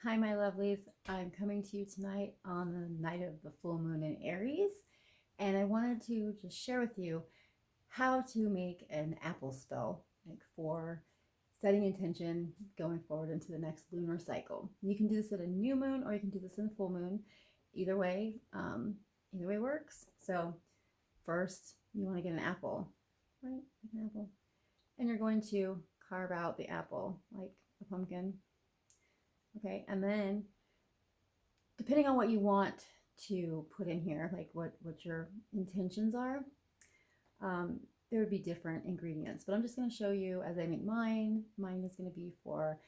Hi, my lovelies. I'm coming to you tonight on the night of the full moon in Aries, and I wanted to just share with you how to make an apple spell, like for setting intention going forward into the next lunar cycle. You can do this at a new moon, or you can do this in a full moon. Either way, either way works. So first, you want to get an apple, right? Like an apple, and you're going to carve out the apple like a pumpkin. Okay, and then depending on what you want to put in here, like what your intentions are, there would be different ingredients. But I'm just going to show you as I make mine. Mine is going to be for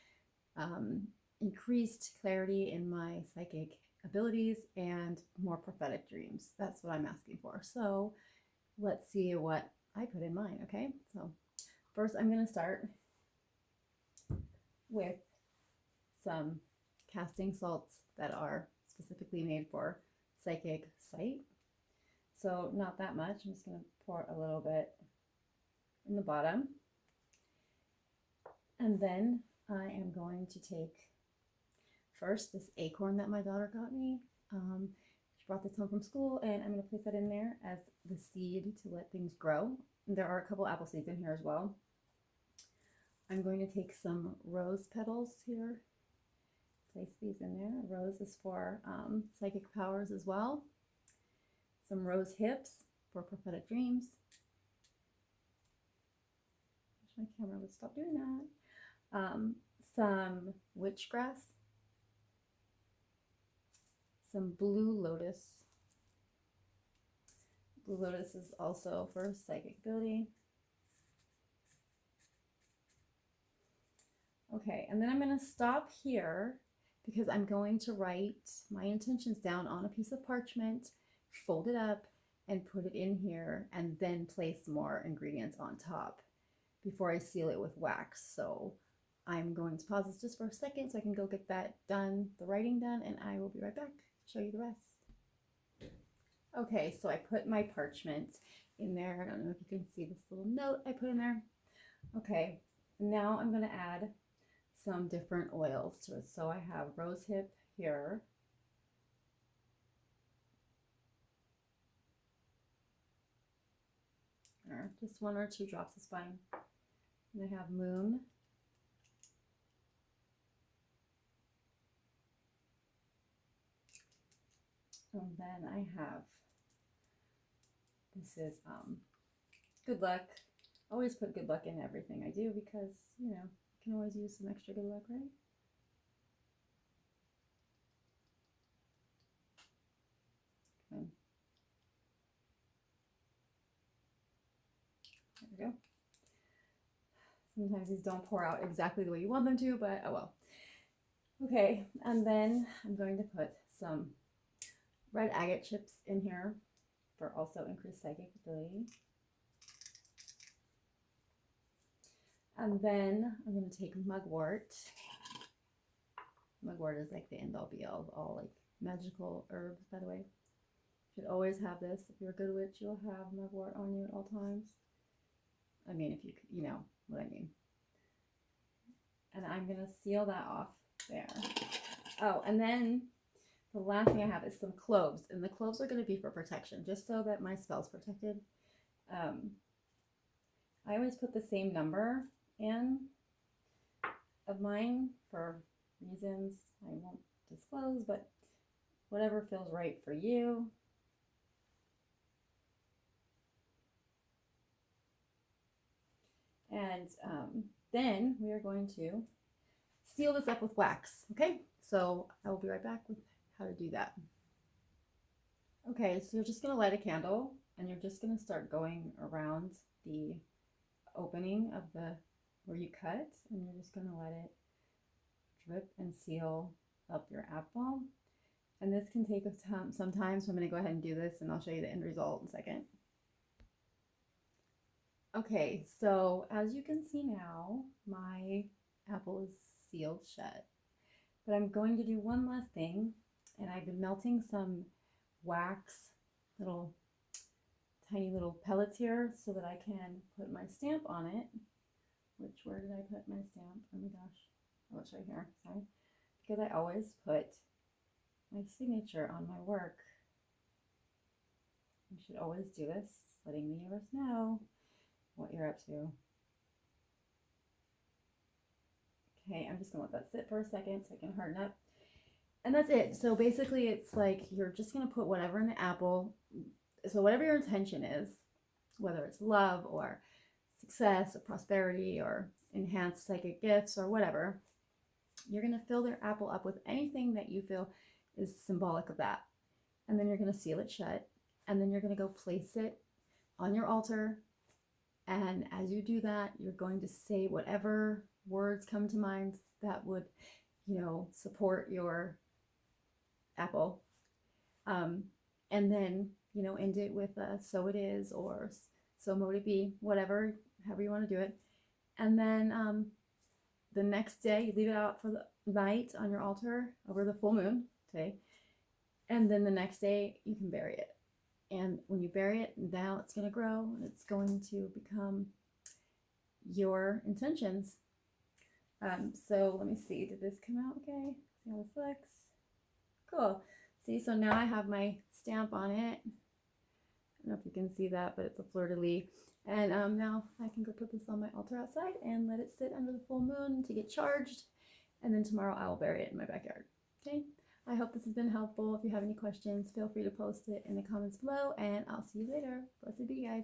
um, increased clarity in my psychic abilities and more prophetic dreams. That's what I'm asking for. So let's see what I put in mine. Okay, so first I'm going to start with some casting salts that are specifically made for psychic sight. So not that much. I'm just going to pour a little bit in the bottom. And then I am going to take first this acorn that my daughter got me. She brought this home from school, and I'm going to place that in there as the seed to let things grow. And there are a couple apple seeds in here as well. I'm going to take some rose petals here, place these in there. Rose is for psychic powers as well. Some rose hips for prophetic dreams. Wish my camera would stop doing that. Some witchgrass. Some blue lotus. Blue lotus is also for psychic ability. Okay, and then I'm going to stop here because I'm going to write my intentions down on a piece of parchment, fold it up, and put it in here, and then place more ingredients on top before I seal it with wax. So I'm going to pause this just for a second so I can go get that done, the writing done, and I will be right back to show you the rest. Okay, so I put my parchment in there. I don't know if you can see this little note I put in there. Okay, now I'm going to add some different oils to it. So I have rosehip here. Or just 1 or 2 drops is fine. And I have moon. And then I have, this is good luck. Always put good luck in everything I do because, you can always use some extra good luck, right? Okay. There we go. Sometimes these don't pour out exactly the way you want them to, but oh well. Okay, and then I'm going to put some red agate chips in here for also increased psychic ability. And then I'm going to take mugwort. Mugwort is like the end all be all of all like magical herbs, by the way. You should always have this. If you're a good witch, you'll have mugwort on you at all times. I mean, if you know what I mean. And I'm going to seal that off there. Oh, and then the last thing I have is some cloves. And the cloves are going to be for protection, just so that my spell's protected. I always put the same number in of mine for reasons I won't disclose, but whatever feels right for you. And then we are going to seal this up with wax. Okay, so I will be right back with how to do that. Okay, so you're just going to light a candle and you're just going to start going around the opening of the where you cut, and you're just going to let it drip and seal up your apple. And this can take some time, so I'm going to go ahead and do this and I'll show you the end result in a second. Okay, so as you can see now, my apple is sealed shut. But I'm going to do one last thing, and I've been melting some wax, tiny little pellets here so that I can put my stamp on it. Where did I put my stamp? Oh my gosh. Oh, it's right here. Sorry. because I always put my signature on my work. You should always do this, letting the universe know what you're up to. Okay, I'm just gonna let that sit for a second so I can harden up. And that's it. So basically it's like you're just gonna put whatever in the apple. So whatever your intention is, whether it's love or success or prosperity or enhanced psychic gifts or whatever, you're gonna fill their apple up with anything that you feel is symbolic of that. And then you're gonna seal it shut. And then you're gonna go place it on your altar. And as you do that, you're going to say whatever words come to mind that would, support your apple. And then, end it with so it is, or so mote it be, whatever, however you want to do it. And then the next day, you leave it out for the night on your altar over the full moon today. And then the next day, you can bury it. And when you bury it, now it's going to grow and it's going to become your intentions. So let me see. Did this come out okay? See how this looks? Cool. See, so now I have my stamp on it. I don't know if you can see that, but it's a fleur-de-lis. And now I can go put this on my altar outside and let it sit under the full moon to get charged. And then tomorrow I will bury it in my backyard. Okay? I hope this has been helpful. If you have any questions, feel free to post it in the comments below, and I'll see you later. Blessed be, guys.